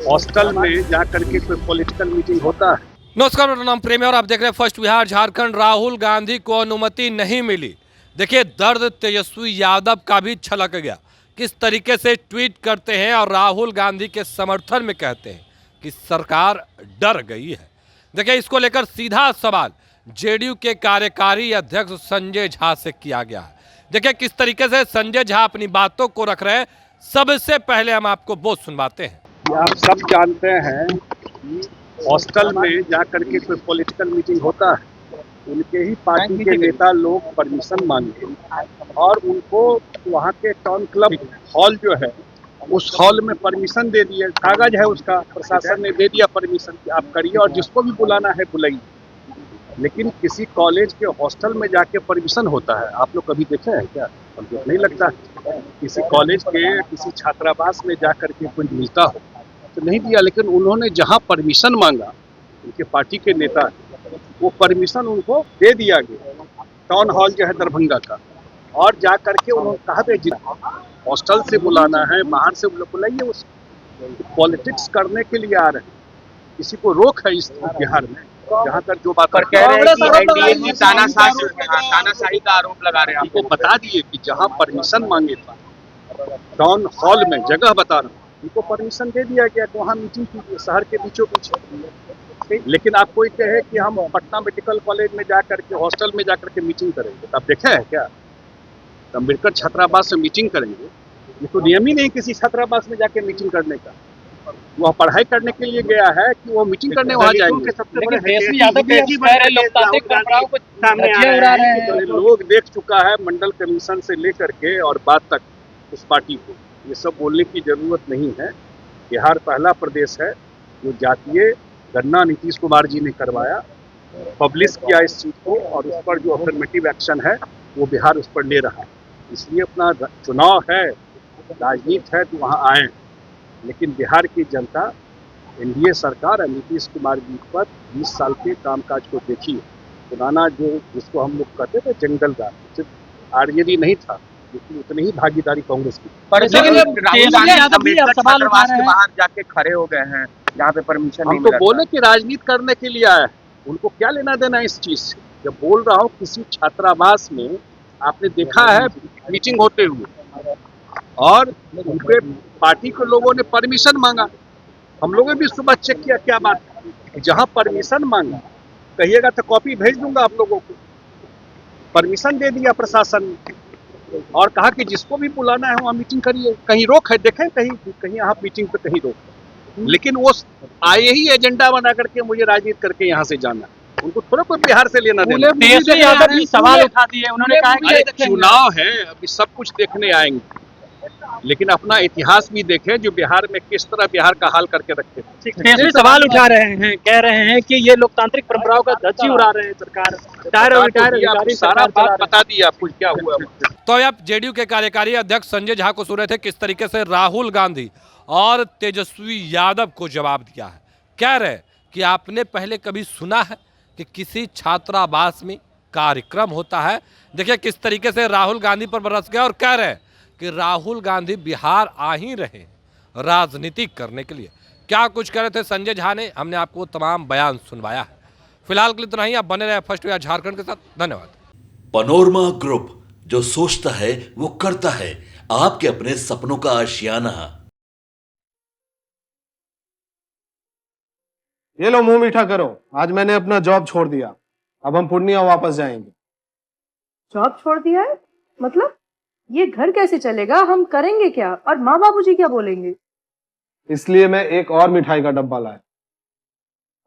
Hostel में जा करके कोई पॉलिटिकल मीटिंग होता है? नमस्कार, मेरा नाम प्रेम है और आप देख रहे हैं फर्स्ट बिहार झारखंड। राहुल गांधी को अनुमति नहीं मिली। देखिए, दर्द तेजस्वी यादव का भी छलक गया। किस तरीके से ट्वीट करते हैं और राहुल गांधी के समर्थन में कहते हैं कि सरकार डर गई है। देखिए, इसको लेकर सीधा सवाल जेडीयू के कार्यकारी अध्यक्ष संजय झा से किया गया है। देखिए, किस तरीके से संजय झा अपनी बातों को रख रहे हैं। सबसे पहले हम आपको वो सुनवाते हैं। आप सब जानते हैं कि हॉस्टल में जा करके कोई पॉलिटिकल मीटिंग होता है, उनके ही पार्टी के नेता लोग परमिशन मांगे और उनको वहाँ के टाउन क्लब हॉल जो है उस हॉल में परमिशन दे दिए। कागज है उसका, प्रशासन ने दे दिया परमिशन कि आप करिए और जिसको भी बुलाना है बुलाइए। लेकिन किसी कॉलेज के हॉस्टल में जाके परमिशन होता है? आप लोग कभी देखे हैं क्या? हमको नहीं लगता किसी कॉलेज के किसी छात्रावास में जा करके कोई मिलता हो तो नहीं दिया। लेकिन उन्होंने जहाँ परमिशन मांगा, उनके पार्टी के नेता, वो परमिशन उनको दे दिया गया। टाउन हॉल जो है दरभंगा का, और जा करके उन्होंने कहा कि हॉस्टल से बुलाना है, बाहर से बुलाइए। उस पॉलिटिक्स करने के लिए आ रहे हैं। किसी को रोक है इस बिहार में? जहाँ तक जो बात कह रहे हैं कि एनडीए की तानाशाही का आरोप लगा रहे हैं। हमको बता दिए कि जहाँ परमिशन मांगे था टाउन हॉल में, जगह बता रहा हूँ, उनको परमिशन दे दिया गया कि वहाँ मीटिंग कीजिए शहर के बीचों बीच। लेकिन आप कोई कहे कि हम पटना मेडिकल कॉलेज में जाकर के हॉस्टल में जाकर के मीटिंग करेंगे, तो आप देखे हैं क्या अम्बेडकर छात्रावास में मीटिंग करेंगे? ये तो नियम ही नहीं किसी छात्रावास में जाके मीटिंग करने का। वह पढ़ाई करने के लिए गया है कि वो मीटिंग करने वहाँ जाएंगे? लोग देख चुका है मंडल कमीशन से लेकर के और बाद तक उस पार्टी को। ये सब बोलने की जरूरत नहीं है। बिहार पहला प्रदेश है जो जातीय गणना नीतीश कुमार जी ने करवाया, पब्लिश किया इस चीज को, और उस पर जो अफर्मेटिव एक्शन है वो बिहार उस पर ले रहा है। इसलिए अपना चुनाव है, राजनीति है, तो वहाँ आए। लेकिन बिहार की जनता एनडीए सरकार और नीतीश कुमार जी पर 20 साल के कामकाज को देखी। पुराना जो जिसको हम लोग कहते थे जंगल राज, सिर्फ आरजेडी नहीं था, लेकिन उतनी ही भागीदारी कांग्रेस की। पर बाहर जाके खड़े हो गए हैं, यहाँ पे परमिशन नहीं हम तो बोले कि राजनीति करने के लिए आया है, उनको क्या लेना देना इस चीज से? जब बोल रहा हूँ किसी छात्रावास में आपने देखा है मीटिंग होते हुए और उनके पार्टी के लोगों ने परमिशन मांगा। हम लोगों ने भी सुबह चेक किया क्या बात है। जहाँ परमिशन मांगा, कहिएगा तो कॉपी भेज दूंगा आप लोगों को। परमिशन दे दिया प्रशासन ने और कहा कि जिसको भी बुलाना है वहाँ मीटिंग करिए। कहीं रोक है? देखें कहीं यहाँ मीटिंग पे कहीं रोक। लेकिन वो आए ही एजेंडा बना करके मुझे राजनीति करके यहाँ से जाना, उनको थोड़ा कोई बिहार से लेना देना। यादव भी सवाल उठा दिए, उन्होंने कहा कि चुनाव है, अभी सब कुछ देखने आएंगे, लेकिन अपना इतिहास भी देखें जो बिहार में किस तरह बिहार का हाल करके रखे थे। सवाल उठा रहे हैं, कह रहे हैं कि ये लोकतांत्रिक परंपराओं का धज्जी उड़ा रहे हैं सरकार। सारा बात बता दी आपको क्या हुआ। तो आप जेडीयू के कार्यकारी अध्यक्ष संजय झा को सुन रहे थे, किस तरीके से राहुल गांधी और तेजस्वी यादव को जवाब दिया है। कह रहे कि आपने पहले कभी सुना है कि किसी छात्रावास में कार्यक्रम होता है? देखिए किस तरीके से राहुल गांधी पर बरस गया और कह रहे कि राहुल गांधी बिहार आ ही रहे राजनीति करने के लिए। क्या कुछ कह रहे थे संजय झा ने, हमने आपको तमाम बयान सुनवाया है। फिलहाल के लिए इतना ही। आप बने रहे फर्स्ट बिहार झारखंड के साथ। धन्यवाद। पनोरमा ग्रुप, जो सोचता है वो करता है। आपके अपने सपनों का आशियाना। ये लो मुंह मीठा करो, आज मैंने अपना जॉब छोड़ दिया। अब हम पूर्णिया वापस जाएंगे। जॉब छोड़ दिया है? मतलब ये घर कैसे चलेगा? हम करेंगे क्या? और माँ बाबूजी क्या बोलेंगे? इसलिए मैं एक और मिठाई का डब्बा लाया।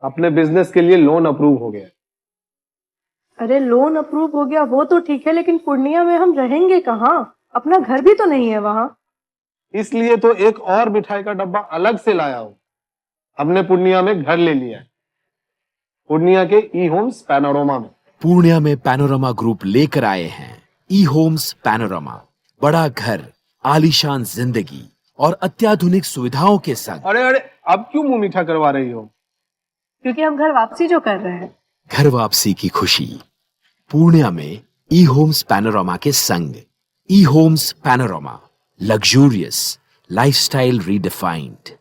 अपने बिजनेस के लिए लोन अप्रूव हो गया। अरे लोन अप्रूव हो गया वो तो ठीक है, लेकिन पूर्णिया में हम रहेंगे कहाँ? अपना घर भी तो नहीं है वहाँ। इसलिए तो एक और मिठाई का डब्बा अलग से लाया हूँ। हमने पूर्णिया में घर ले लिया है, पूर्णिया के ई होम्स पैनोरमा में। पूर्णिया में पैनोरमा ग्रुप लेकर आए हैं ई होम्स पैनोरमा। बड़ा घर, आलीशान जिंदगी और अत्याधुनिक सुविधाओं के संग। अरे अब क्यों मुंह मीठा करवा रही हो? क्योंकि हम घर वापसी जो कर रहे हैं। घर वापसी की खुशी पूर्णिया में ई होम्स पैनोरमा के संग। E Homes Panorama, luxurious lifestyle redefined.